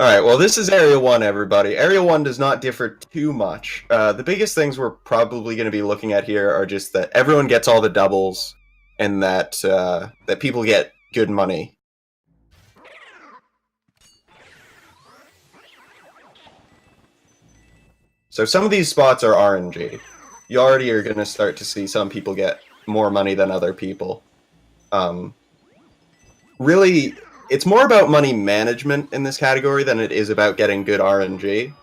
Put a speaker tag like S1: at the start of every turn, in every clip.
S1: Alright, well this is Area 1, everybody. Area 1 does not differ too much. The biggest things we're probably going to be looking at here are just that everyone gets all the doubles, and that that people get good money. So some of these spots are RNG. You already are going to start to see some people get more money than other people. Really, it's more about money management in this category than it is about getting good RNG.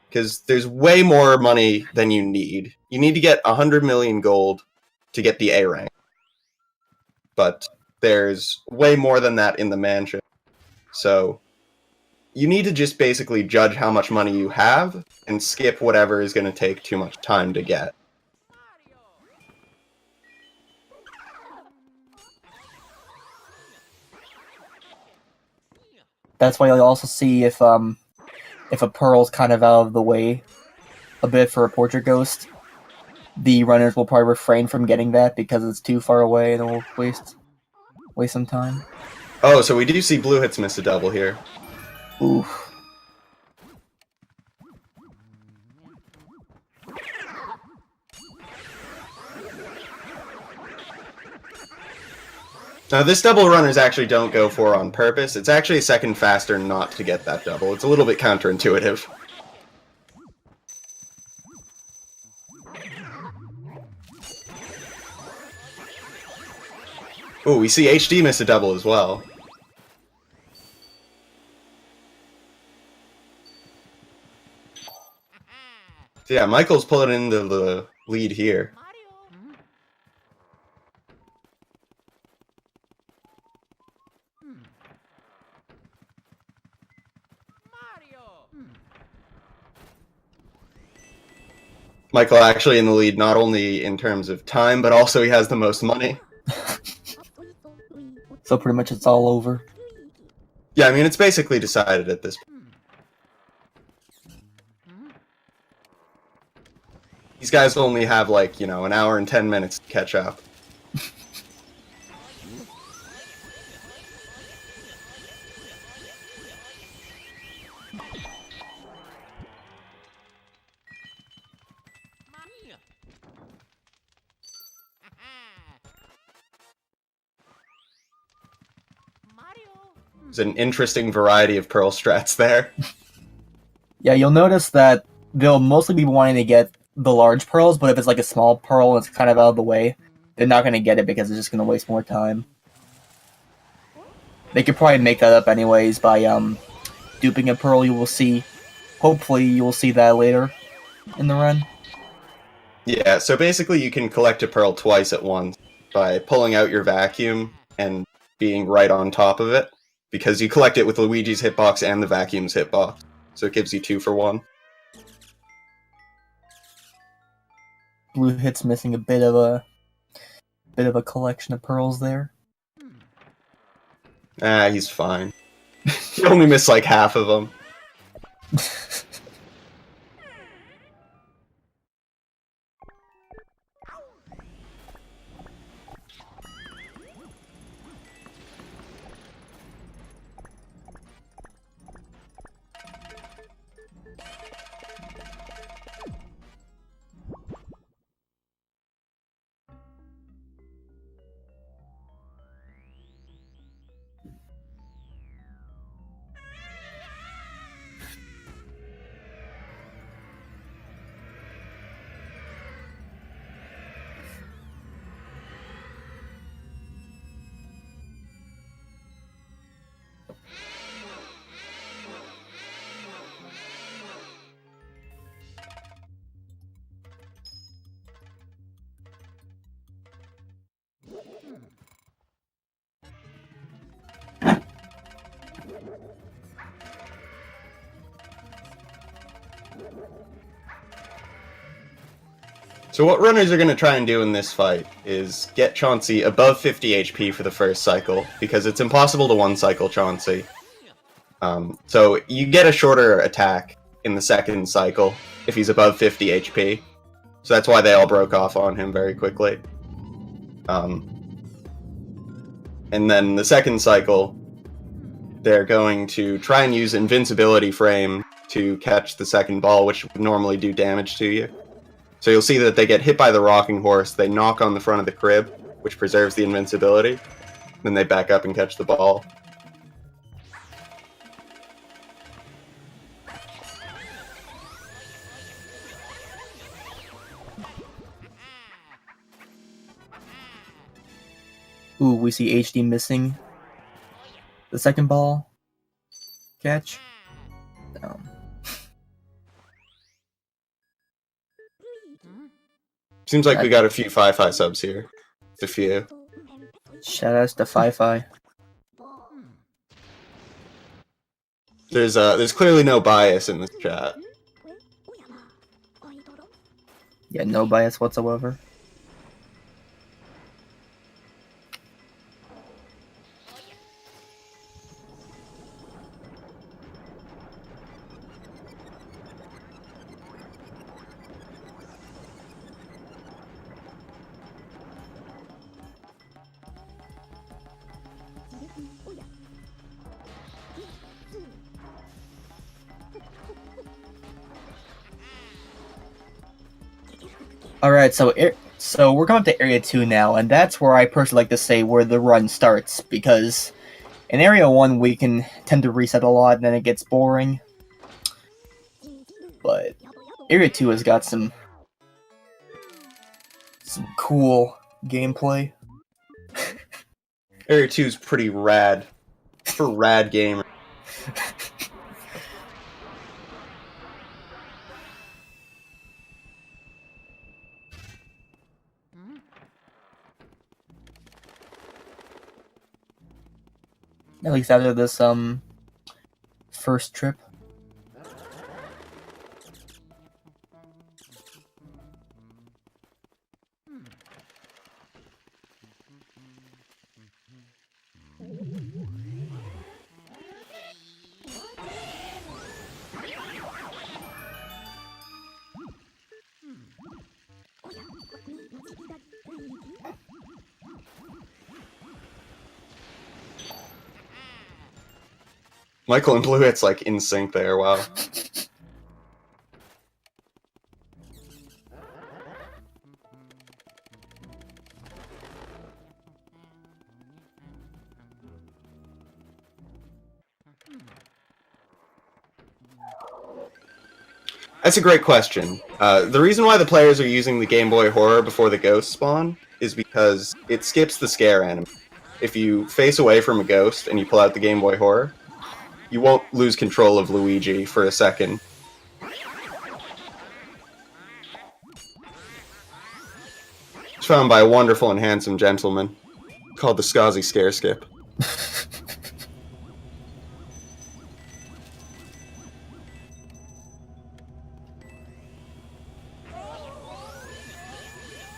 S1: Because there's way more money than you need. You need to get 100 million gold to get the A rank. But there's way more than that in the mansion. So you need to just basically judge how much money you have and skip whatever is going to take too much time to get.
S2: That's why you'll also see if a pearl's kind of out of the way a bit for a portrait ghost, the runners will probably refrain from getting that because it's too far away and it will waste some time.
S1: Oh, so we do see blue hits miss a double here.
S2: Oof.
S1: Now, this double runners actually don't go for on purpose. It's actually a second faster not to get that double. It's a little bit counterintuitive. Ooh, we see HD miss a double as well. So yeah, Michael's pulling into the lead here. Michael actually in the lead, not only in terms of time, but also he has the most money.
S2: So pretty much it's all over.
S1: Yeah, I mean, it's basically decided at this point. These guys only have, like, you know, an hour and 10 minutes to catch up. There's an interesting variety of Pearl strats there.
S2: Yeah, you'll notice that they'll mostly be wanting to get the large pearls, but if it's like a small pearl and it's kind of out of the way, they're not going to get it because it's just going to waste more time. They could probably make that up anyways by duping a pearl. You will see. Hopefully, you will see that later in the run.
S1: Yeah, so basically you can collect a pearl twice at once by pulling out your vacuum and being right on top of it, because you collect it with Luigi's hitbox and the vacuum's hitbox, so it gives you 2 for 1.
S2: Blue hit's missing a bit of a collection of pearls there.
S1: Ah, he's fine. He only missed like half of them. So what runners are going to try and do in this fight is get Chauncey above 50 HP for the first cycle, because it's impossible to one-cycle Chauncey. So you get a shorter attack in the second cycle if he's above 50 HP. So that's why they all broke off on him very quickly. And then the second cycle, they're going to try and use invincibility frame to catch the second ball, which would normally do damage to you. So you'll see that they get hit by the rocking horse, they knock on the front of the crib, which preserves the invincibility, then they back up and catch the ball.
S2: Ooh, we see HD missing the second ball catch.
S1: Seems like we got a few Fi-Fi subs here. Just a few.
S2: Shoutouts to Fi-Fi.
S1: There's clearly no bias in this chat.
S2: Yeah, no bias whatsoever. Alright, so we're going to Area 2 now, and that's where I personally like to say where the run starts, because in Area 1 we can tend to reset a lot and then it gets boring. But Area 2 has got some cool gameplay.
S1: Area 2 is pretty rad. For rad gamer.
S2: At least after this first trip.
S1: Michael and Blue Hit's like in sync there, wow. That's a great question. The reason why the players are using the Game Boy Horror before the ghost spawn is because it skips the scare animation. If you face away from a ghost and you pull out the Game Boy Horror, you won't lose control of Luigi for a second. It's found by a wonderful and handsome gentleman called the Skazi Scare Skip.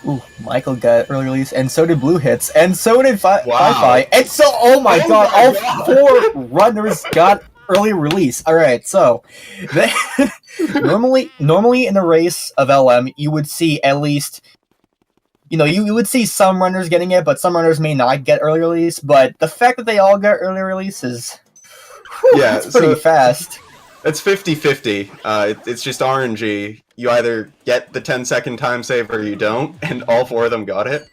S2: Ooh, Michael got early release, and so did Blue Hits, and so did Fi-Fi,
S1: Wow.
S2: and so, oh my god, all four runners got early release. Alright, so, normally in a race of LM, you would see at least, you know, you would see some runners getting it, but some runners may not get early release, but the fact that they all got early release is,
S1: Yeah,
S2: it's pretty fast.
S1: It's 50-50. It's just RNG. You either get the 10-second time save or you don't, and all four of them got it.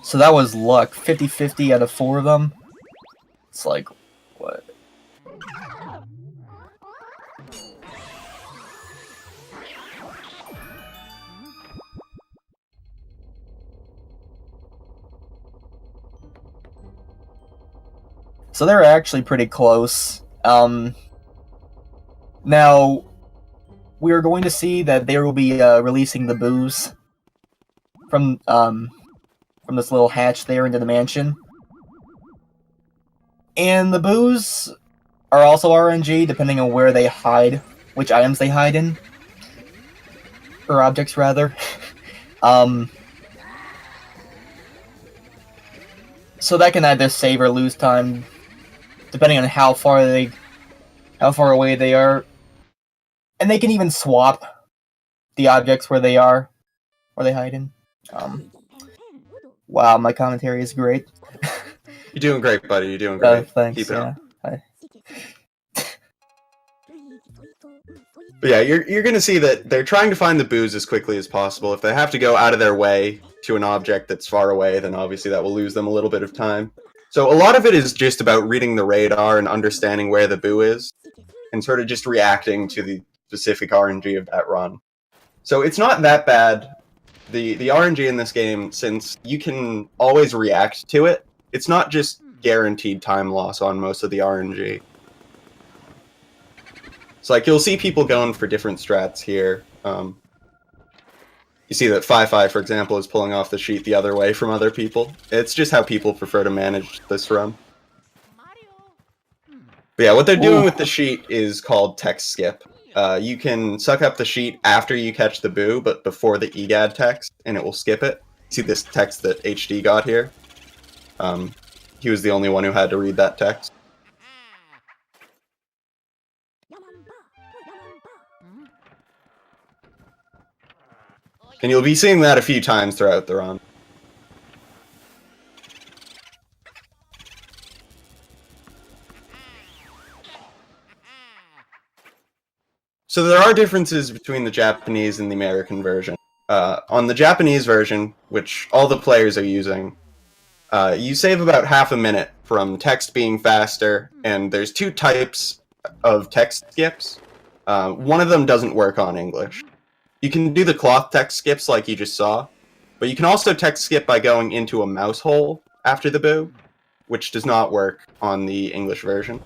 S2: So that was luck. 50-50 out of four of them. It's like, what? So they're actually pretty close. Now, we are going to see that they will be releasing the booze from this little hatch there into the mansion. And the booze are also RNG, depending on where they hide, which items they hide in. Or objects, rather. So that can either save or lose time, depending on how far away they are. And they can even swap the objects where they hide in. Wow, my commentary is great.
S1: You're doing great, buddy. You're doing great.
S2: Thanks.
S1: Keep it up.
S2: Bye.
S1: But yeah, you're going to see that they're trying to find the boos as quickly as possible. If they have to go out of their way to an object that's far away, then obviously that will lose them a little bit of time. So a lot of it is just about reading the radar and understanding where the boo is, and sort of just reacting to the specific RNG of that run. So it's not that bad. The RNG in this game, since you can always react to it, it's not just guaranteed time loss on most of the RNG. So like you'll see people going for different strats here. You see that Fi, for example, is pulling off the sheet the other way from other people. It's just how people prefer to manage this run. But yeah, what they're doing with the sheet is called text skip. You can suck up the sheet after you catch the boo, but before the EGAD text, and it will skip it. See this text that HD got here? He was the only one who had to read that text. And you'll be seeing that a few times throughout the run. So there are differences between the Japanese and the American version. On the Japanese version, which all the players are using, you save about half a minute from text being faster, and there's two types of text skips. One of them doesn't work on English. You can do the cloth text skips like you just saw, but you can also text skip by going into a mouse hole after the boo, which does not work on the English version.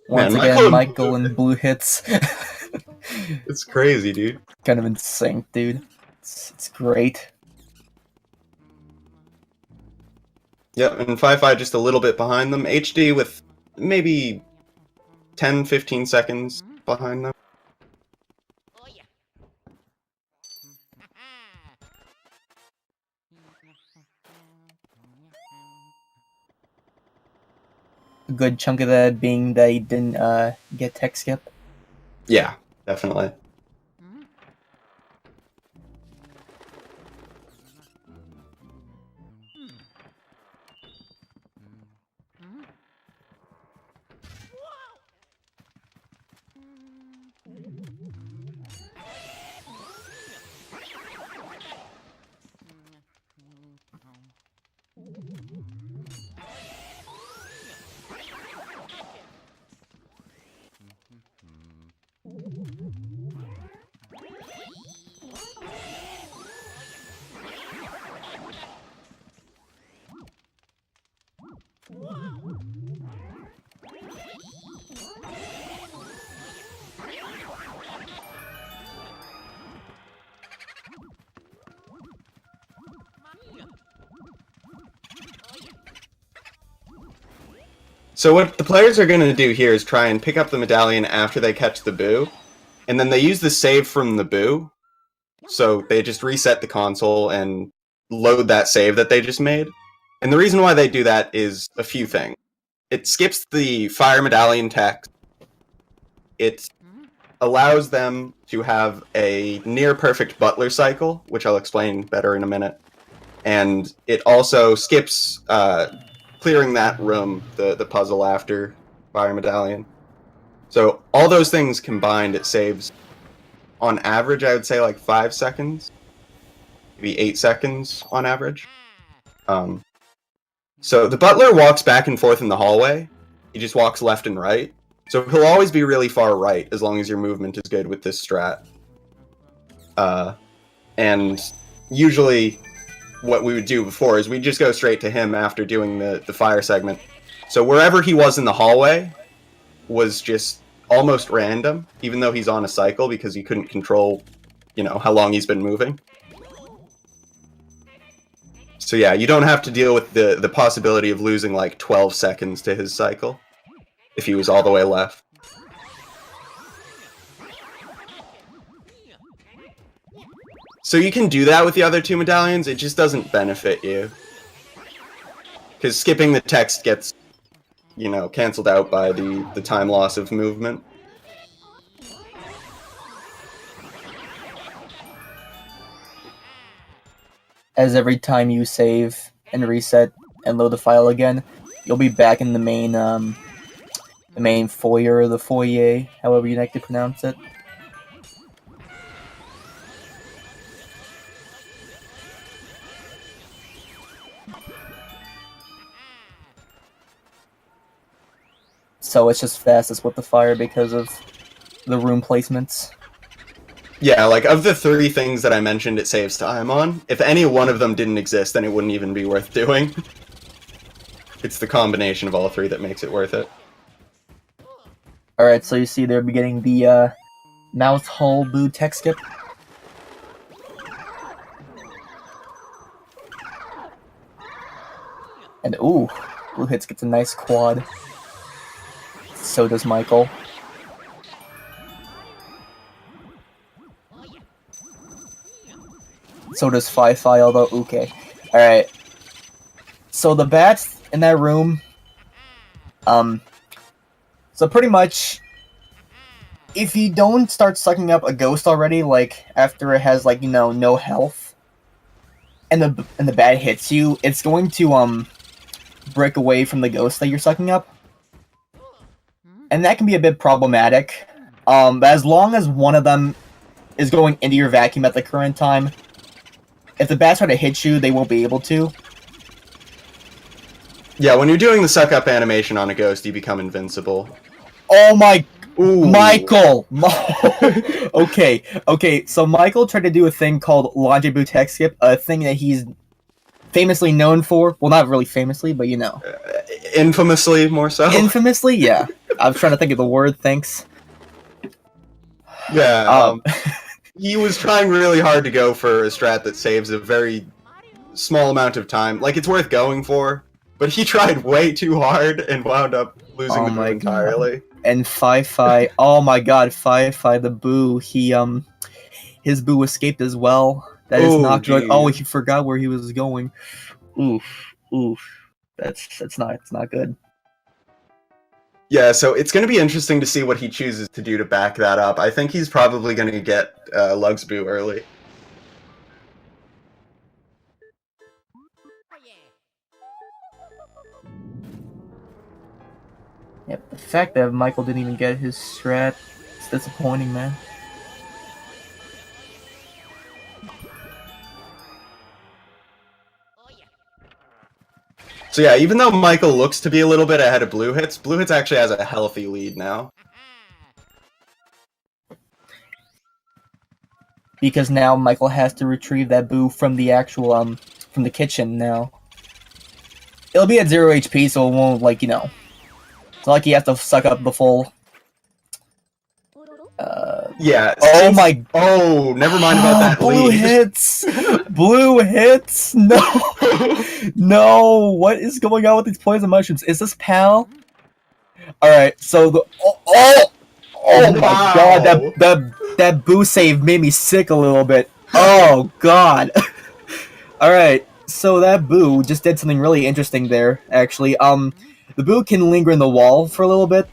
S2: Once
S1: Man,
S2: again, Michael and blue hits.
S1: It's crazy, dude.
S2: Kind of in sync, dude. It's great.
S1: Yep, and Fi just a little bit behind them. HD with maybe 10-15 seconds behind them.
S2: A good chunk of that being that he didn't get tech skip.
S1: Yeah, definitely. So what the players are going to do here is try and pick up the medallion after they catch the boo, and then they use the save from the boo, so they just reset the console and load that save that they just made. And the reason why they do that is a few things. It skips the fire medallion text. It allows them to have a near-perfect butler cycle, which I'll explain better in a minute. And it also skips clearing that room, the puzzle after fire medallion. So all those things combined, it saves, on average, I would say like 5 seconds, maybe 8 seconds on average. So the butler walks back and forth in the hallway. He just walks left and right. So he'll always be really far right as long as your movement is good with this strat. And usually what we would do before is we'd just go straight to him after doing the fire segment. So wherever he was in the hallway was just almost random, even though he's on a cycle, because you couldn't control, you know, how long he's been moving. So yeah, you don't have to deal with the possibility of losing like 12 seconds to his cycle if he was all the way left. So you can do that with the other 2 medallions, it just doesn't benefit you. Because skipping the text gets, you know, cancelled out by the time loss of movement.
S2: As every time you save and reset and load the file again, you'll be back in the main foyer or the foyer, however you like to pronounce it. So it's just fastest with the fire because of the room placements.
S1: Yeah, like, of the 3 things that I mentioned it saves time on, if any one of them didn't exist, then it wouldn't even be worth doing. It's the combination of all 3 that makes it worth it.
S2: Alright, so you see they're beginning the Mouth Hole Boo tech skip. And ooh, Blue Hits gets a nice quad. So does Michael. So does Fi-Fi, although okay. Alright. So the bats in that room, so pretty much, if you don't start sucking up a ghost already, like, after it has, like, you know, no health, and the bat hits you, it's going to, break away from the ghost that you're sucking up. And that can be a bit problematic. But as long as one of them is going into your vacuum at the current time, if the bats try to hit you, they won't be able to.
S1: Yeah, when you're doing the suck-up animation on a ghost, you become invincible.
S2: Oh my...
S1: Ooh.
S2: Michael! Okay, so Michael tried to do a thing called Longibu Tech Skip, a thing that he's famously known for. Well, not really famously, but you know.
S1: Infamously, more so.
S2: Infamously, yeah. I was trying to think of the word, thanks.
S1: Yeah, he was trying really hard to go for a strat that saves a very small amount of time. Like, it's worth going for, but he tried way too hard and wound up losing the boo entirely.
S2: And Fi-Fi, oh my god, Fi-Fi the boo, his boo escaped as well. That is not good. Oh, he forgot where he was going. Oof. It's not good.
S1: Yeah, so it's going to be interesting to see what he chooses to do to back that up. I think he's probably going to get Lug's boo early.
S2: Yep, the fact that Michael didn't even get his strat, it's disappointing, man.
S1: So yeah, even though Michael looks to be a little bit ahead of Blue Hits actually has a healthy lead now.
S2: Because now Michael has to retrieve that boo from the actual, from the kitchen now. It'll be at 0 HP, so it won't, like, you know... It's not like he has to suck up the full...
S1: Yeah.
S2: Oh my...
S1: Oh, never mind about that
S2: Blue
S1: lead.
S2: Hits! Blue Hits! No! No! What is going on with these poison mushrooms? Is this Pal? Alright, so the... Oh my god, that boo save made me sick a little bit. Oh god. Alright, so that boo just did something really interesting there, actually. The boo can linger in the wall for a little bit.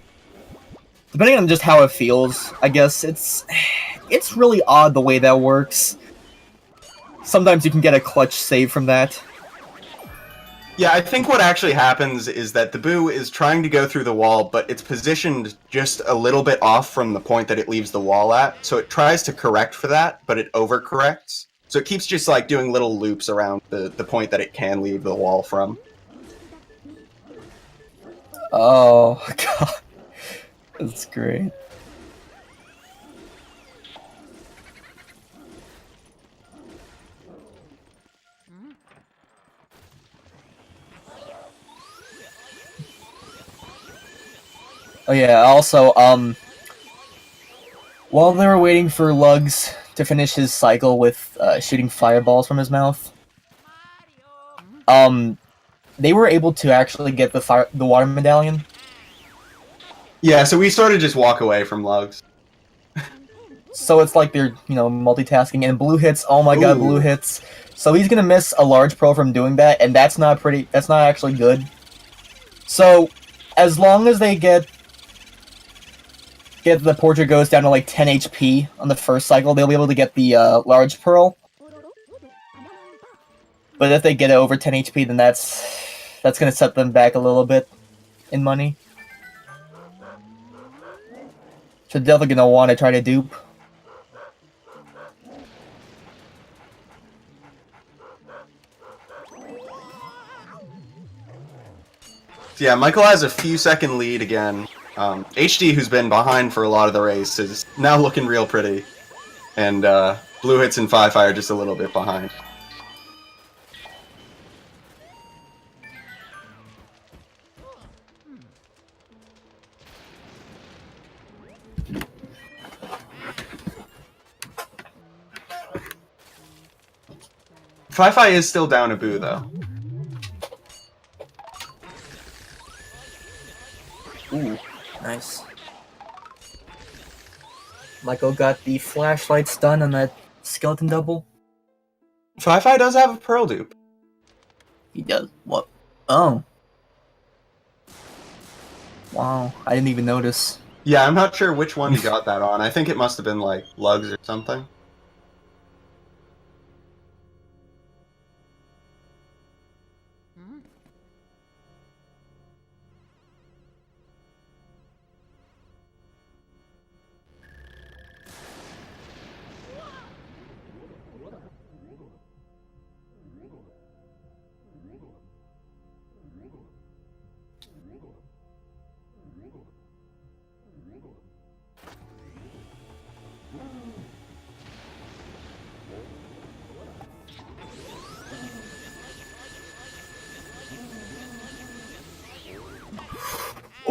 S2: Depending on just how it feels, I guess. It's really odd the way that works. Sometimes you can get a clutch save from that.
S1: Yeah, I think what actually happens is that the boo is trying to go through the wall, but it's positioned just a little bit off from the point that it leaves the wall at, so it tries to correct for that, but it overcorrects. So it keeps just, like, doing little loops around the point that it can leave the wall from.
S2: Oh, god. That's great. Oh yeah, also, while they were waiting for Lugs to finish his cycle with shooting fireballs from his mouth, they were able to actually get the water medallion.
S1: Yeah, so we sort of just walk away from Lugs.
S2: so it's like they're, multitasking. And blue hits, oh my god, blue
S1: Ooh.
S2: hits. So he's gonna miss a large pearl from doing that, and that's not actually good. So, as long as they get the Portrait Ghost down to like 10 HP on the first cycle, they'll be able to get the large pearl. But if they get it over 10 HP, then that's gonna set them back a little bit in money. So they're definitely gonna want to try to dupe.
S1: Yeah, Michael has a few second lead again. HD, who's been behind for a lot of the race, is now looking real pretty. And Blue Hits and Fi are just a little bit behind. Fi is still down a boo, though.
S2: Ooh, nice. Michael got the flashlight stun on that skeleton double.
S1: Fi does have a pearl dupe.
S2: He does. What? Oh. Wow, I didn't even notice.
S1: Yeah, I'm not sure which one he got that on. I think it must have been like lugs or something.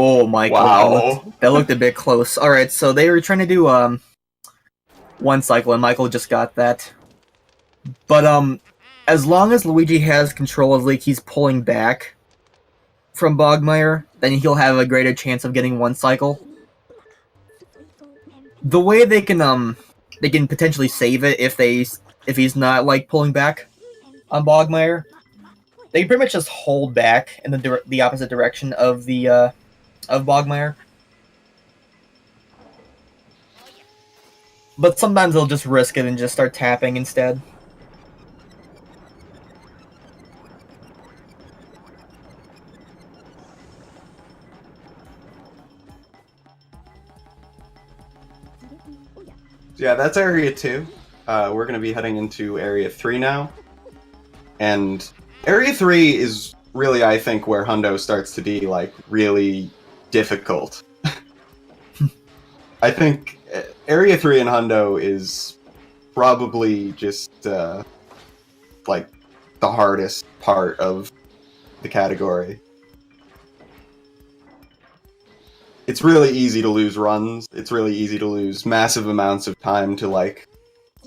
S2: Oh my
S1: Wow.
S2: god, that looked a bit close. Alright, so they were trying to do one cycle and Michael just got that. But as long as Luigi has control of like he's pulling back from Bogmire, then he'll have a greater chance of getting one cycle. The way they can potentially save it if he's not like pulling back on Bogmire, they pretty much just hold back in the opposite direction of the of Bogmire. But sometimes they'll just risk it and just start tapping instead.
S1: Yeah, that's Area 2. We're going to be heading into Area 3 now. And Area 3 is really, I think, where Hundo starts to be, like, really difficult. I think Area 3 in Hundo is probably just, like, the hardest part of the category. It's really easy to lose runs. It's really easy to lose massive amounts of time to, like,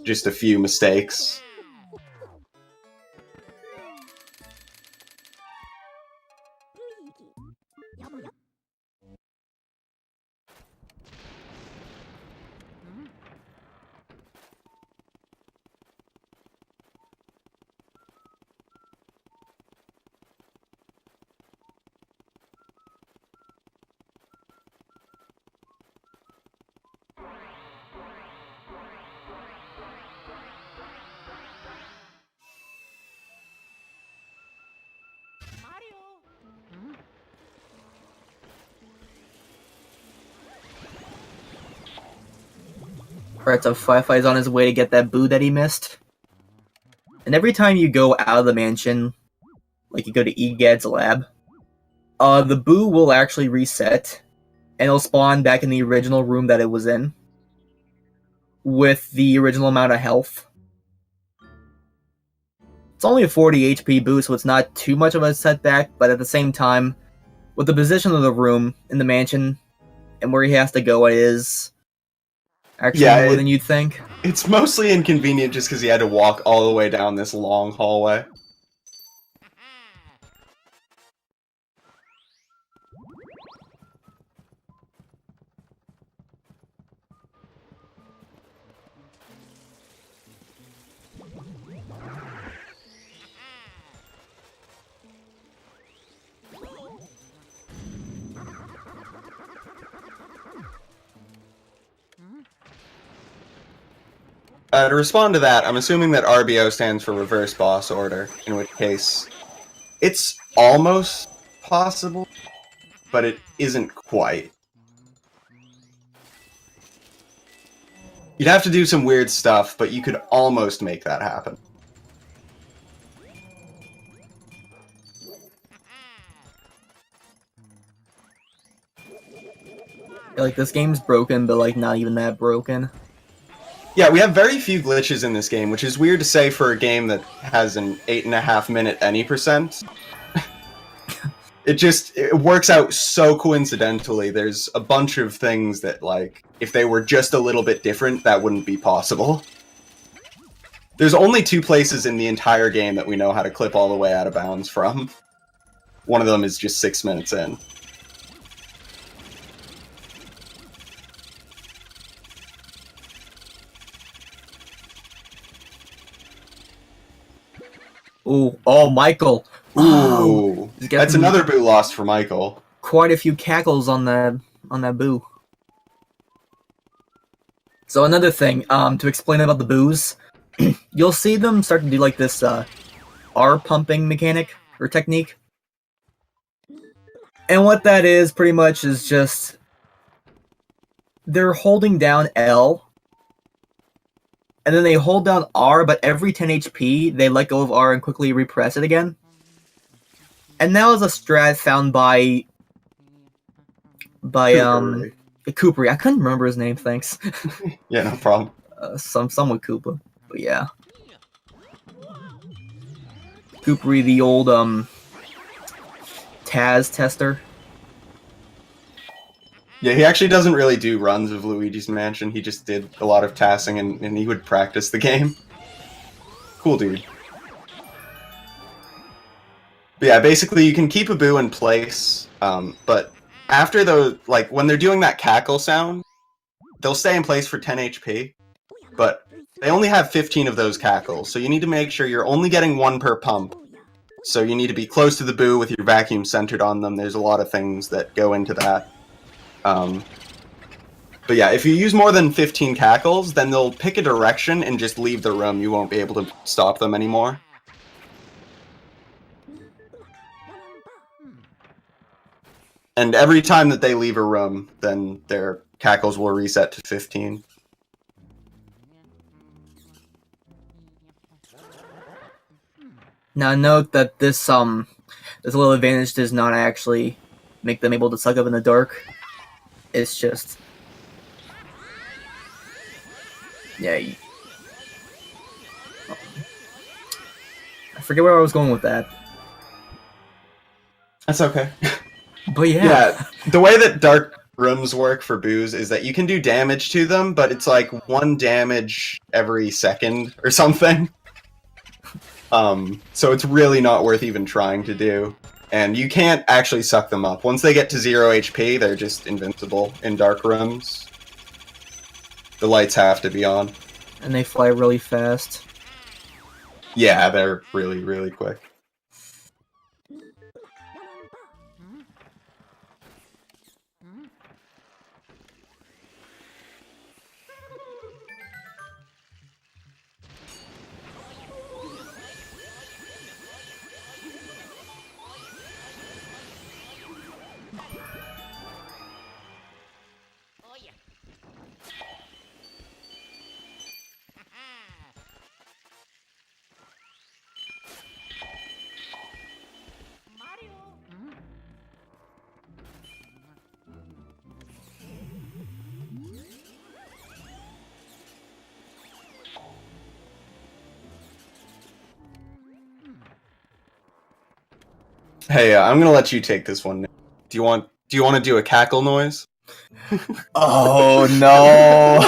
S1: just a few mistakes.
S2: Alright, so Firefly's on his way to get that boo that he missed. And every time you go out of the mansion, like you go to Egad's lab, the boo will actually reset, and it'll spawn back in the original room that it was in, with the original amount of health. It's only a 40 HP boost, so it's not too much of a setback, but at the same time, with the position of the room in the mansion, and where he has to go, it is actually more than you'd think.
S1: It's mostly inconvenient just because he had to walk all the way down this long hallway. To respond to that, I'm assuming that RBO stands for reverse boss order, in which case it's almost possible, but it isn't quite. You'd have to do some weird stuff, but you could almost make that happen.
S2: Like, this game's broken, but, like, not even that broken.
S1: Yeah, we have very few glitches in this game, which is weird to say for a game that has an 8.5 minute any percent. It works out so coincidentally. There's a bunch of things that, like, if they were just a little bit different, that wouldn't be possible. There's only 2 places in the entire game that we know how to clip all the way out of bounds from. One of them is just 6 minutes in.
S2: Ooh, oh, Michael.
S1: Ooh, that's another boo lost for Michael.
S2: Quite a few cackles on that boo. So another thing, to explain about the boos, you'll see them start to do like this R pumping mechanic or technique. And what that is pretty much is just they're holding down L, and then they hold down R, but every 10 HP they let go of R and quickly repress it again. And that was a strat found by Koopery. I couldn't remember his name, thanks.
S1: Yeah, no problem.
S2: Someone Koopa, but yeah. Koopery, the old Taz tester.
S1: Yeah, he actually doesn't really do runs of Luigi's Mansion. He just did a lot of tassing, and he would practice the game. Cool dude. But yeah, basically you can keep a boo in place, but after those, like, when they're doing that cackle sound, they'll stay in place for 10 HP, but they only have 15 of those cackles, so you need to make sure you're only getting 1 per pump. So you need to be close to the boo with your vacuum centered on them. There's a lot of things that go into that. But yeah, if you use more than 15 cackles, then they'll pick a direction and just leave the room. You won't be able to stop them anymore. And every time that they leave a room, then their cackles will reset to 15.
S2: Now note that this little advantage does not actually make them able to suck up in the dark. It's just, yeah. I forget where I was going with that.
S1: That's okay.
S2: But yeah.
S1: Yeah, the way that dark rooms work for boos is that you can do damage to them, but it's like 1 damage every second or something. So it's really not worth even trying to do. And you can't actually suck them up. Once they get to 0 HP, they're just invincible in dark rooms. The lights have to be on.
S2: And they fly really fast.
S1: Yeah, they're really, really quick. Hey, I'm gonna let you take this one. Do you want to do a cackle noise?
S2: Oh no!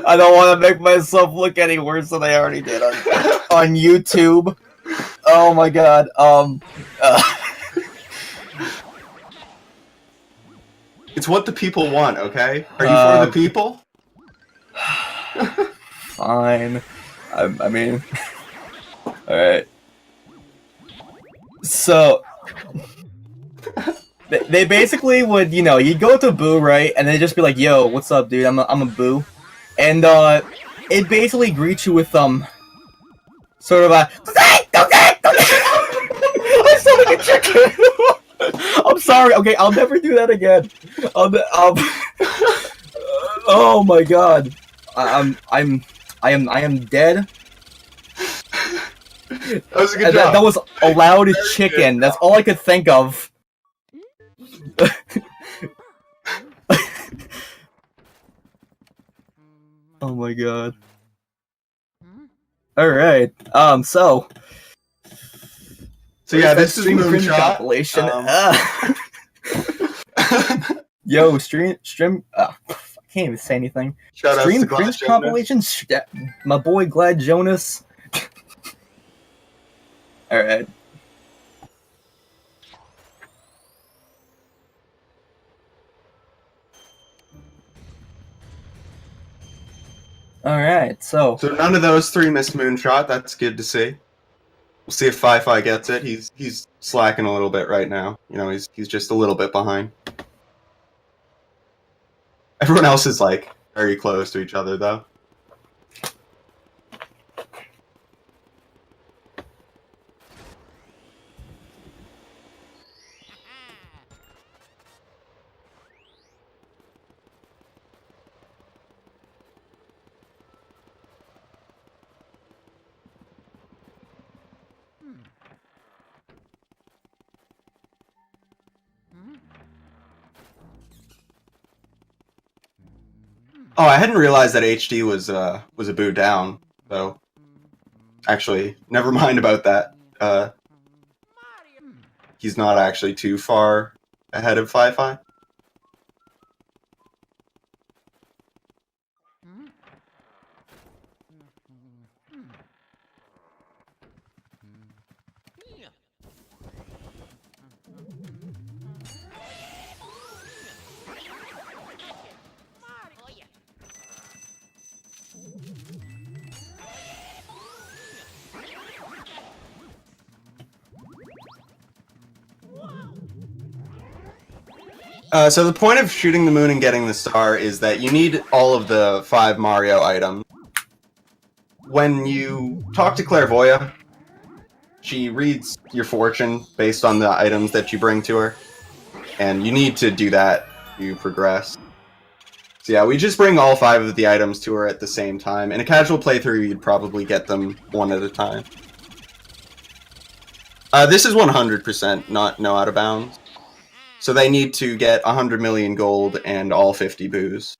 S2: I don't want to make myself look any worse than I already did on YouTube. Oh my god.
S1: It's what the people want, okay? Are you for the people?
S2: Fine. I mean, all right. So they basically would, you'd go to Boo, right, and they'd just be like, "Yo, what's up, dude? I'm a Boo," and it basically greets you with sort of a I sound like a chicken. I'm sorry. Okay, I'll never do that again. Oh my god. I am dead.
S1: That was a good job.
S2: That was a loud chicken. That's all I could think of. Oh my god. Alright. So
S1: yeah, this is
S2: stream cringe
S1: Moonshot.
S2: compilation. Yo, stream I can't even say anything.
S1: Shout out
S2: Stream
S1: to Glad
S2: cringe
S1: Jonas.
S2: compilation. My boy Glad Jonas. Alright. Alright, so
S1: none of those three missed Moonshot. That's good to see. We'll see if Fi-Fi gets it. He's slacking a little bit right now. You know, he's just a little bit behind. Everyone else is like very close to each other though. Oh, I hadn't realized that HD was a boot down. So, actually, never mind about that. He's not actually too far ahead of Fi-Fi. So the point of shooting the moon and getting the star is that you need all of the 5 Mario items. When you talk to Clairvoya, she reads your fortune based on the items that you bring to her, and you need to do that to progress. So yeah, we just bring all 5 of the items to her at the same time. In a casual playthrough, you'd probably get them one at a time. This is 100%, not no out of bounds. So they need to get 100 million gold and all 50 boos.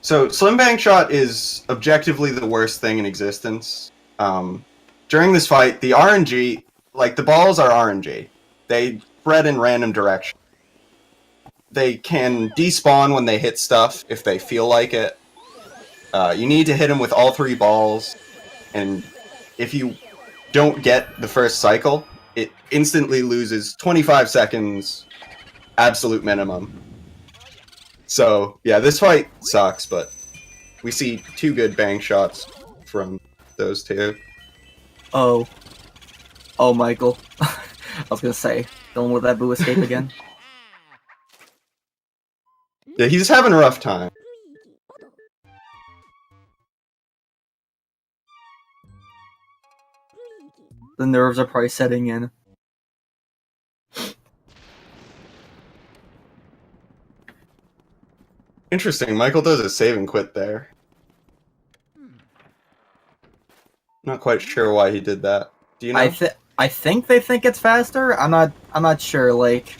S1: So Slim Bank Shot is objectively the worst thing in existence. During this fight, the RNG, like the balls are RNG. They spread in random directions. They can despawn when they hit stuff if they feel like it. You need to hit them with all 3 balls, and if you don't get the first cycle, it instantly loses 25 seconds, absolute minimum. So, yeah, this fight sucks, but we see 2 good bang shots from those 2.
S2: Oh, Michael. I was gonna say, don't let that boo escape again.
S1: Yeah, he's having a rough time.
S2: The nerves are probably setting in.
S1: Interesting, Michael does a save and quit there. Not quite sure why he did that. Do you know?
S2: I think they think it's faster. I'm not sure. Like,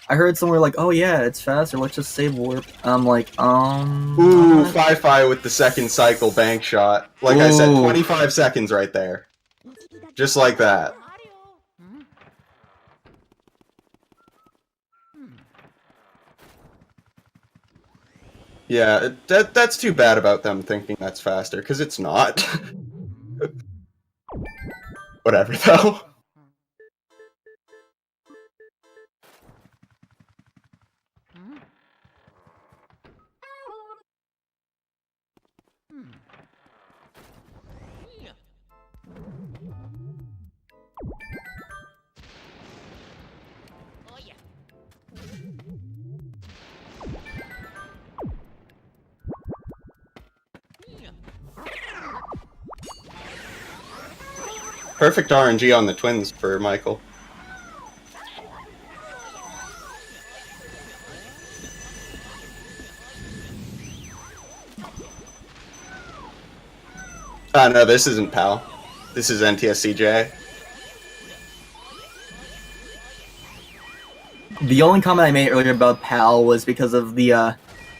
S2: I heard somewhere like, oh yeah, it's faster. Let's just save warp. I'm like,
S1: Ooh, Fi-Fi with the second cycle bank shot. Like I said, 25 seconds right there. Just like that. Yeah, that's too bad about them thinking that's faster, because it's not. Whatever, though. Perfect RNG on the twins for Michael. No, this isn't PAL. This is NTSCJ.
S2: The only comment I made earlier about PAL was because of the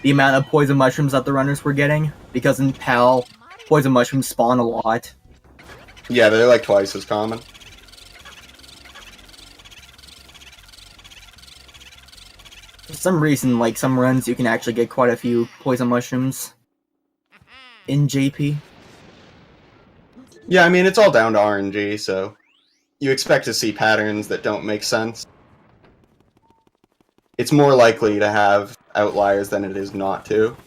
S2: amount of poison mushrooms that the runners were getting. Because in PAL, poison mushrooms spawn a lot.
S1: Yeah, they're like twice as common.
S2: For some reason, like some runs, you can actually get quite a few poison mushrooms in JP.
S1: Yeah, I mean, it's all down to RNG, so you expect to see patterns that don't make sense. It's more likely to have outliers than it is not to.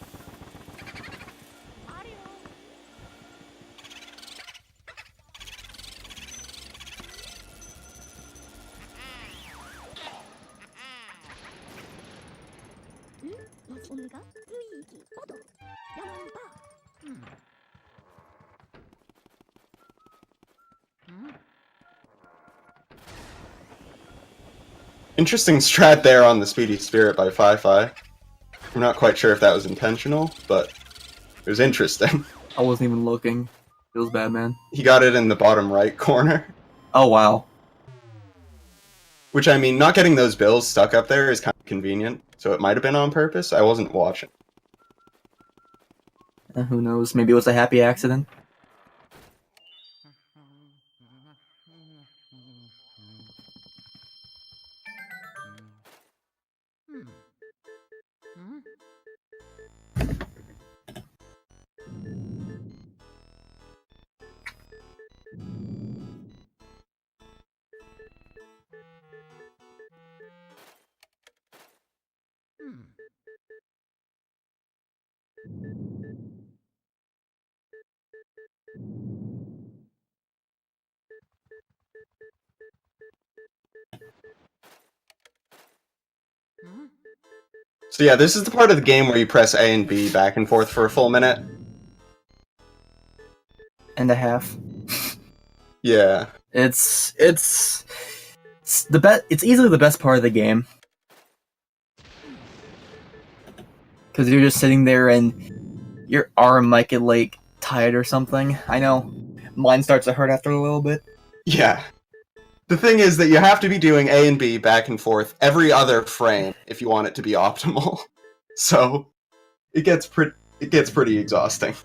S1: Interesting strat there on the Speedy Spirit by Fi-Fi. I'm not quite sure if that was intentional, but it was interesting.
S2: I wasn't even looking. It was bad, man.
S1: He got it in the bottom right corner.
S2: Oh, wow.
S1: Which, I mean, not getting those bills stuck up there is kind of convenient, so it might have been on purpose. I wasn't watching.
S2: Who knows? Maybe it was a happy accident.
S1: So yeah, this is the part of the game where you press A and B back and forth for a full minute.
S2: And a half.
S1: Yeah.
S2: It's the best. It's easily the best part of the game. Because you're just sitting there and your arm might get, like, tired or something. I know. Mine starts to hurt after a little bit.
S1: Yeah. The thing is that you have to be doing A and B back and forth every other frame if you want it to be optimal. So, it gets pretty exhausting.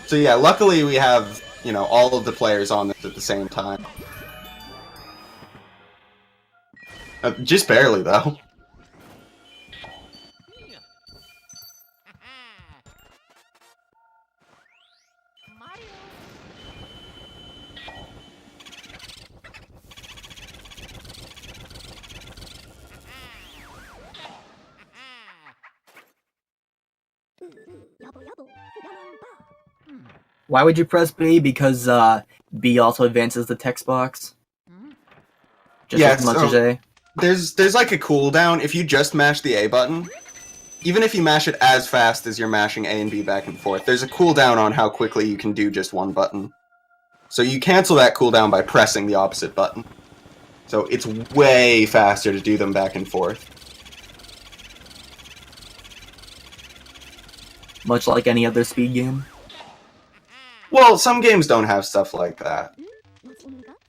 S1: So yeah, luckily we have, you know, all of the players on this at the same time. Just barely, though.
S2: Why would you press B? Because B also advances the text box. Just
S1: Yeah,
S2: as much
S1: so-
S2: as A.
S1: There's like a cooldown if you just mash the A button. Even if you mash it as fast as you're mashing A and B back and forth, there's a cooldown on how quickly you can do just one button. So you cancel that cooldown by pressing the opposite button. So it's way faster to do them back and forth.
S2: Much like any other speed game.
S1: Well, some games don't have stuff like that.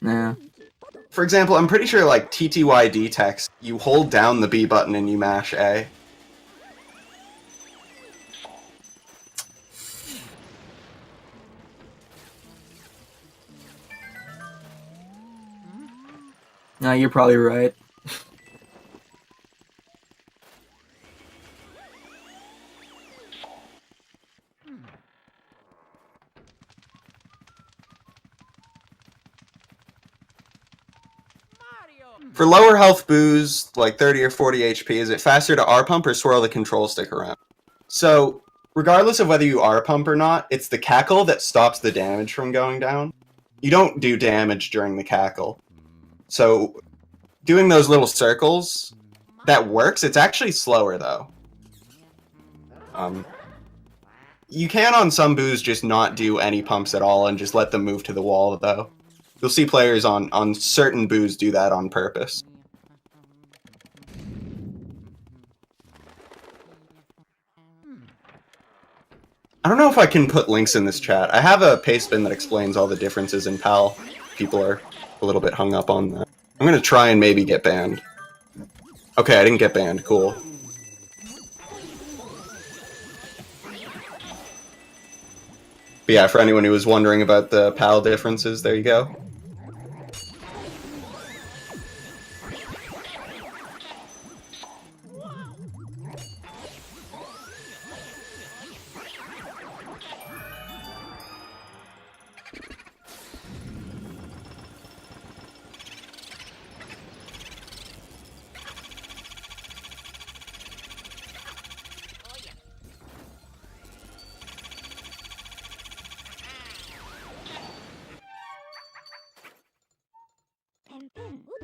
S2: Yeah.
S1: For example, I'm pretty sure like TTYD text, you hold down the B button and you mash A.
S2: No, you're probably right.
S1: For lower health boos, like 30 or 40 HP, is it faster to R pump or swirl the control stick around? So, regardless of whether you are pump or not, it's the cackle that stops the damage from going down. You don't do damage during the cackle. So doing those little circles, that works. It's actually slower, though. You can, on some boos, just not do any pumps at all and just let them move to the wall, though. You'll see players on certain boos do that on purpose. I don't know if I can put links in this chat. I have a paste bin that explains all the differences in PAL. People are a little bit hung up on that. I'm gonna try and maybe get banned. Okay, I didn't get banned. Cool. But yeah, for anyone who was wondering about the PAL differences, there you go.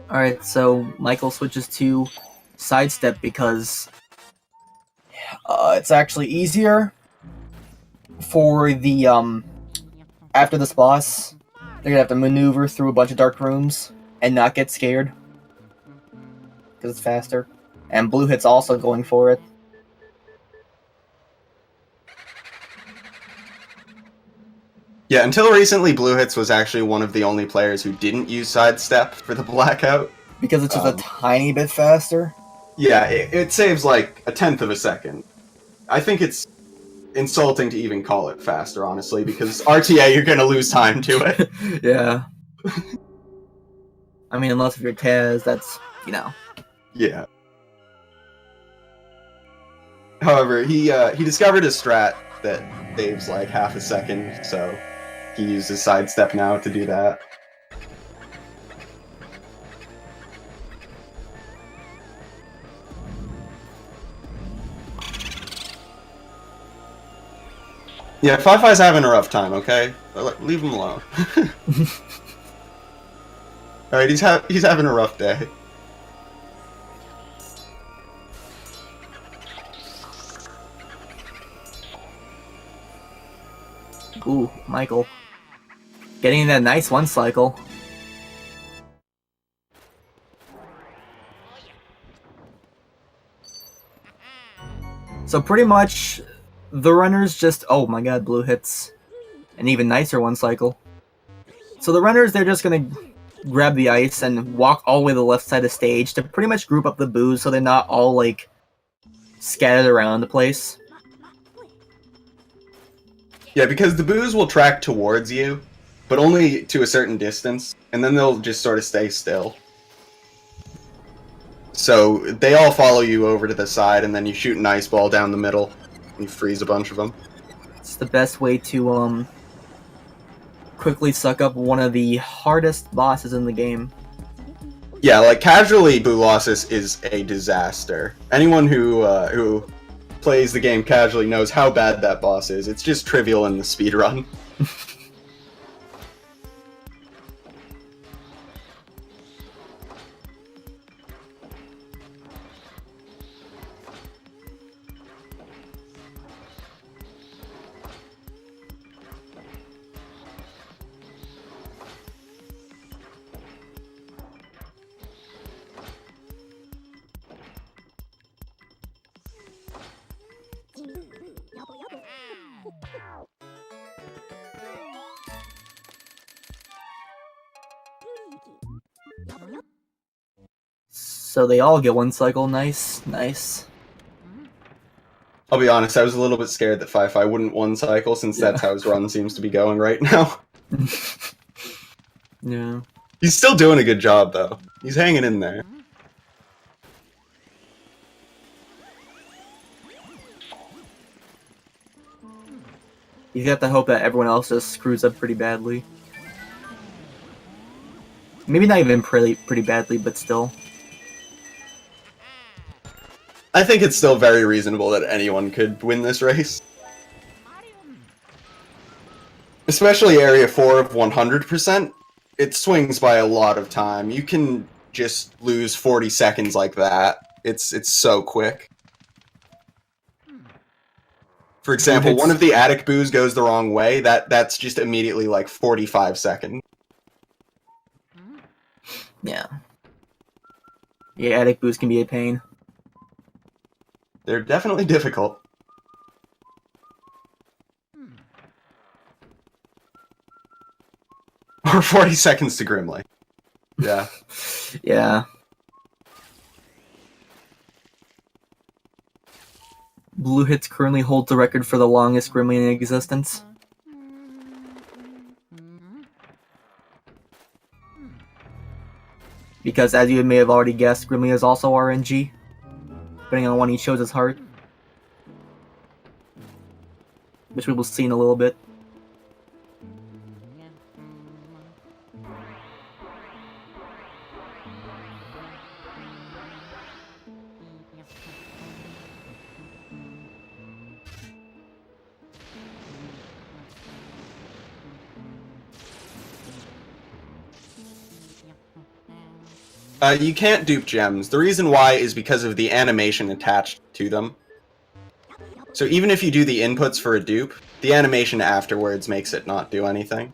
S2: Alright, so Michael switches to sidestep because it's actually easier for the, after this boss, they're gonna have to maneuver through a bunch of dark rooms and not get scared. Because it's faster. And Blue Hit's also going for it.
S1: Yeah, until recently, Blue Hits was actually one of the only players who didn't use sidestep for the blackout.
S2: Because it's just a tiny bit faster?
S1: Yeah, it saves like a tenth of a second. I think it's insulting to even call it faster, honestly, because RTA, you're gonna lose time to it.
S2: Yeah. I mean, unless if you're Taz, that's, you know.
S1: Yeah. However, he discovered a strat that saves like half a second, so he uses sidestep now to do that. Yeah, Fi-Fi's having a rough time, okay? Leave him alone. Alright, he's having a rough day.
S2: Ooh, Michael. Getting that nice one cycle. So pretty much, the runners just... Oh my god, Blue Hits an even nicer one cycle. So the runners, they're just gonna grab the ice and walk all the way to the left side of the stage to pretty much group up the boos so they're not all, like, scattered around the place.
S1: Yeah, because the boos will track towards you, but only to a certain distance, and then they'll just sort of stay still. So they all follow you over to the side, and then you shoot an ice ball down the middle, and you freeze a bunch of them.
S2: It's the best way to, quickly suck up one of the hardest bosses in the game.
S1: Yeah, like, casually, Boolossus is a disaster. Anyone who plays the game casually knows how bad that boss is. It's just trivial in the speedrun.
S2: So they all get one cycle. Nice, nice.
S1: I'll be honest, I was a little bit scared that Fi-Fi wouldn't one cycle, since that's how his run seems to be going right now.
S2: Yeah.
S1: He's still doing a good job, though. He's hanging in there.
S2: You have to hope that everyone else just screws up pretty badly. Maybe not even pretty badly, but still.
S1: I think it's still very reasonable that anyone could win this race. Especially Area 4 of 100%, it swings by a lot of time. You can just lose 40 seconds like that. It's so quick. For example, one of the attic boos goes the wrong way, that's just immediately like 45 seconds.
S2: Yeah. Yeah, attic boos can be a pain.
S1: They're definitely difficult. Or 40 seconds to Grimly. Yeah.
S2: Yeah. Blue Hits currently holds the record for the longest Grimly in existence. Because, as you may have already guessed, Grimly is also RNG, depending on when he shows his heart. Which we will see in a little bit.
S1: You can't dupe gems. The reason why is because of the animation attached to them. So even if you do the inputs for a dupe, the animation afterwards makes it not do anything.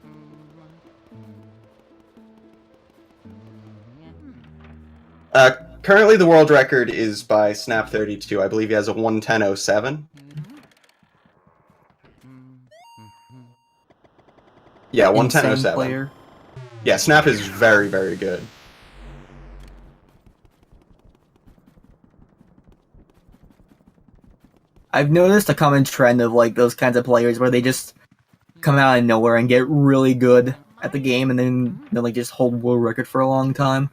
S1: Currently the world record is by Snap32. I believe he has a 1:10:07. Yeah, 1:10:07.
S2: Player.
S1: Yeah, Snap is very, very good.
S2: I've noticed a common trend of like those kinds of players where they just come out of nowhere and get really good at the game, and then they like just hold world record for a long time.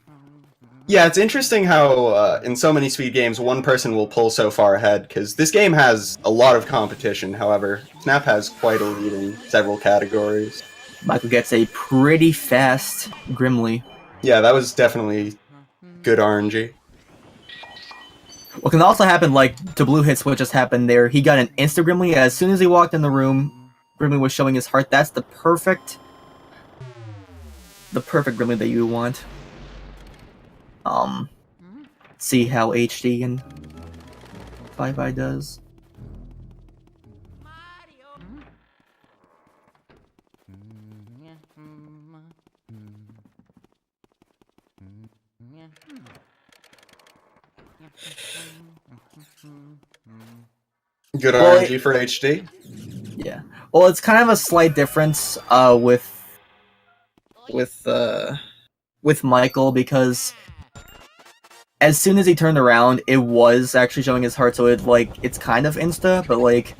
S1: Yeah, it's interesting how in so many speed games one person will pull so far ahead, because this game has a lot of competition. However, Snap has quite a lead in several categories.
S2: Michael gets a pretty fast Grimly.
S1: Yeah, that was definitely good RNG.
S2: What can also happen, like to Blue Hits, what just happened there, he got an insta Grimly. As soon as he walked in the room, Grimly was showing his heart. That's the perfect Grimly that you want. See how HD and 5i does.
S1: Good RNG for HD?
S2: Yeah. Well, it's kind of a slight difference with Michael, because as soon as he turned around, it was actually showing his heart, so it's kind of insta, but like,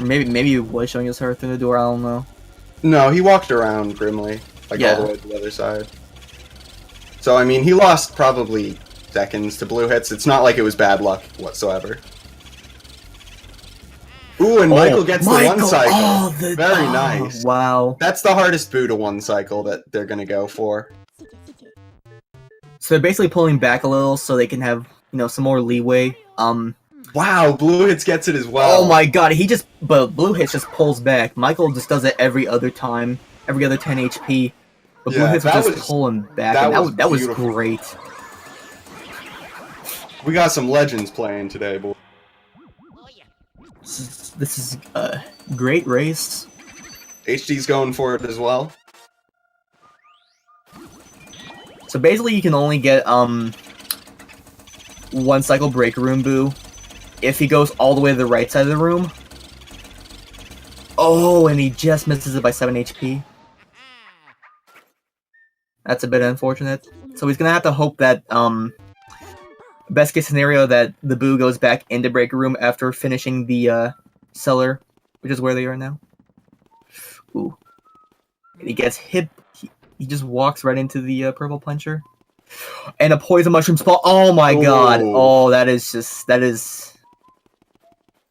S2: or maybe it was showing his heart through the door. I don't know.
S1: No, he walked around Grimly, like all the way to the other side. So I mean, he lost probably seconds to Blue Hits. It's not like it was bad luck whatsoever. Ooh, and Michael gets the one cycle. Oh, very nice.
S2: Wow.
S1: That's the hardest boo to one cycle that they're gonna go for.
S2: So they're basically pulling back a little so they can have, some more leeway.
S1: Wow, Blue Hits gets it as well.
S2: Oh my god, but Blue Hits just pulls back. Michael just does it every other time, every other 10 HP. But Blue Hits was just pulling back, and that was great.
S1: We got some legends playing today, boy.
S2: This is a great race.
S1: HD's going for it as well.
S2: So basically you can only get one cycle breaker room boo if he goes all the way to the right side of the room. Oh, and he just misses it by 7 HP. That's a bit unfortunate. So he's gonna have to hope that best case scenario that the boo goes back into breaker room after finishing the cellar, which is where they are now. Ooh. And he gets hit. He just walks right into the purple puncher. And a poison mushroom spell. Oh my god. Oh, that is...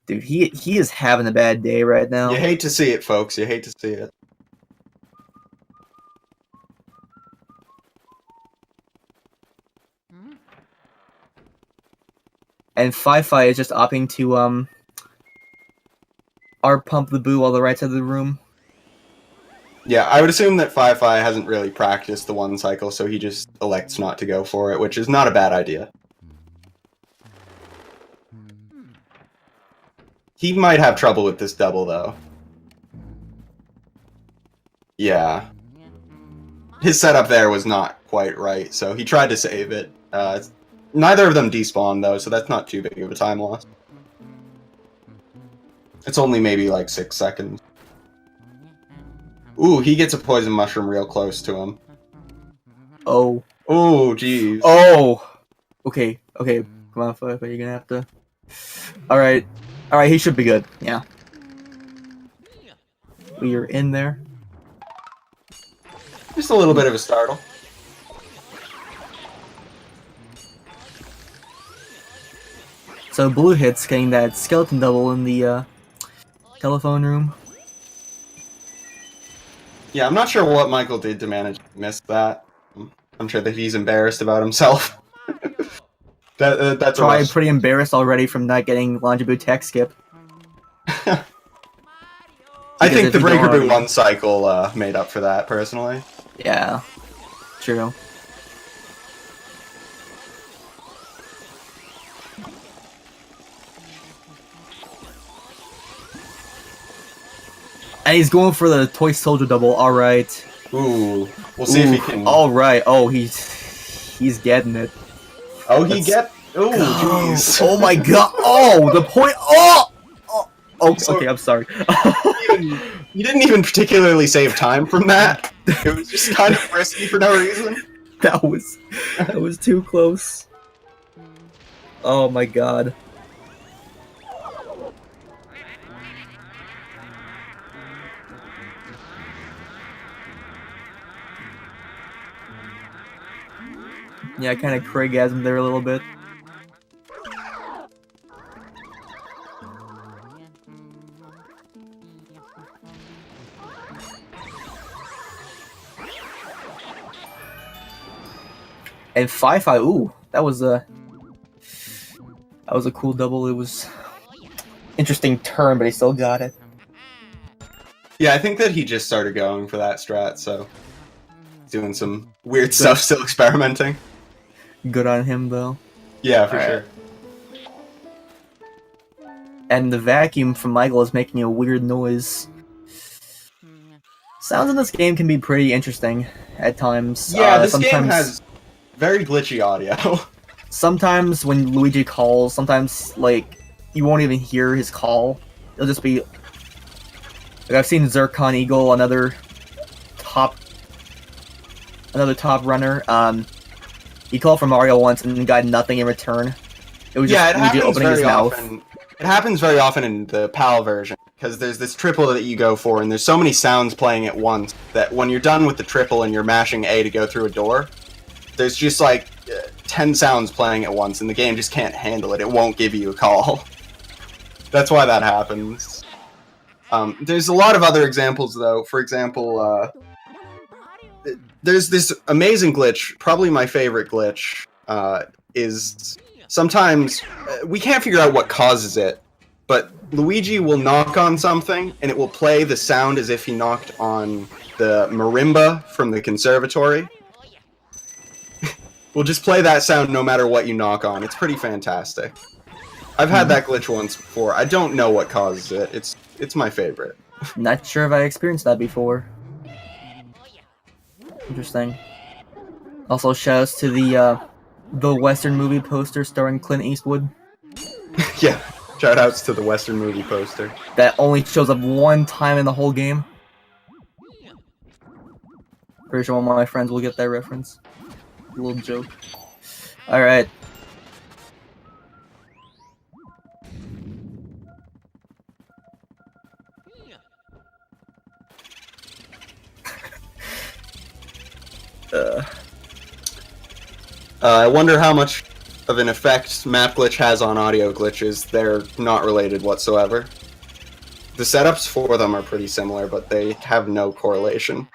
S2: Dude, he is having a bad day right now.
S1: You hate to see it, folks. You hate to see it.
S2: And 5i is just opting to R pump the boo on the right side of the room.
S1: Yeah, I would assume that Fi hasn't really practiced the one cycle, so he just elects not to go for it, which is not a bad idea. He might have trouble with this double, though. Yeah. His setup there was not quite right, so he tried to save it. Neither of them despawned, though, so that's not too big of a time loss. It's only maybe like 6 seconds. Ooh, he gets a poison mushroom real close to him.
S2: Oh.
S1: Oh, jeez.
S2: Oh! Okay, okay. Come on, Fi, you're gonna have to... Alright. Alright, he should be good. Yeah. We are in there.
S1: Just a little bit of a startle.
S2: So Blue hits getting that skeleton double in the telephone room.
S1: Yeah, I'm not sure what Michael did to manage to miss that. I'm sure that he's embarrassed about himself. That's
S2: Probably
S1: a
S2: pretty embarrassed already from not getting Longibu tech skip.
S1: I
S2: Because
S1: think
S2: if
S1: the
S2: you don't
S1: Breaker Boot
S2: already-
S1: 1 cycle made up for that, personally.
S2: Yeah. True. And he's going for the toy soldier double. All right.
S1: Ooh, we'll see if he can.
S2: All right. Oh, he's getting it.
S1: Oh, he
S2: Let's
S1: get. Oh,
S2: go.
S1: jeez.
S2: Oh my god. Oh, the point. Oh. Okay,
S1: So-
S2: okay, I'm sorry.
S1: You didn't even particularly save time from that. It was just kind of risky for no reason.
S2: that was too close. Oh my god. Yeah, I kind of Craigasm there a little bit. And Fi, ooh, that was a cool double. It was interesting turn, but he still got it.
S1: Yeah, I think that he just started going for that strat, so doing some weird stuff, still experimenting.
S2: Good on him though.
S1: Yeah, for
S2: Alright.
S1: sure.
S2: And the vacuum from Michael is making a weird noise. Sounds in this game can be pretty interesting at times.
S1: Yeah, this game
S2: sometimes-
S1: has very glitchy audio.
S2: Sometimes when Luigi calls, sometimes like you won't even hear his call. It'll just be like I've seen Zircon Eagle, another top runner. He called for Mario once and got nothing in return. It was
S1: Yeah,
S2: just
S1: it
S2: Luigi
S1: happens
S2: opening his
S1: very
S2: mouth.
S1: often. It happens very often in the PAL version, because there's this triple that you go for, and there's so many sounds playing at once that when you're done with the triple and you're mashing A to go through a door, there's just like 10 sounds playing at once, and the game just can't handle it. It won't give you a call. That's why that happens. There's a lot of other examples, though. For example, there's this amazing glitch, probably my favorite glitch, is sometimes we can't figure out what causes it, but Luigi will knock on something and it will play the sound as if he knocked on the marimba from the conservatory. We'll just play that sound no matter what you knock on. It's pretty fantastic. I've had that glitch once before. I don't know what causes it. It's my favorite.
S2: Not sure if I experienced that before. Interesting. Also, shoutouts to the Western movie poster starring Clint Eastwood.
S1: Yeah, shoutouts to the Western movie poster.
S2: That only shows up one time in the whole game. Pretty sure one of my friends will get that reference. A little joke. Alright.
S1: I wonder how much of an effect map glitch has on audio glitches. They're not related whatsoever. The setups for them are pretty similar, but they have no correlation.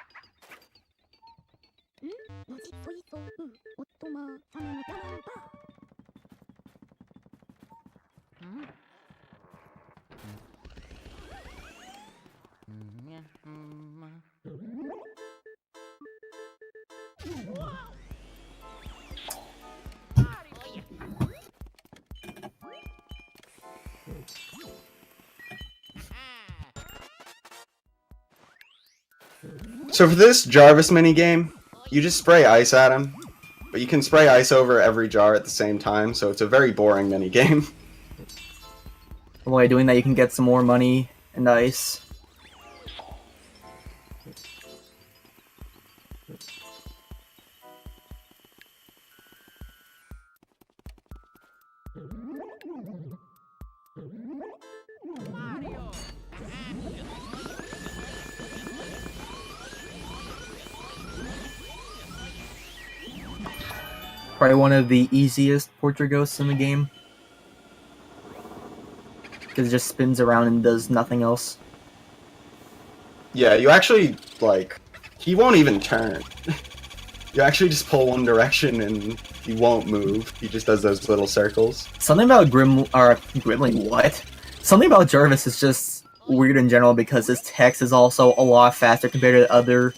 S1: So for this Jarvis minigame, you just spray ice at him, but you can spray ice over every jar at the same time, so it's a very boring minigame.
S2: While doing that, you can get some more money and ice. Probably one of the easiest portrait ghosts in the game. Because it just spins around and does nothing else.
S1: Yeah, you actually, like, he won't even turn. You actually just pull one direction and he won't move. He just does those little circles.
S2: Something about Grimly, what? Something about Jarvis is just weird in general because his text is also a lot faster compared to other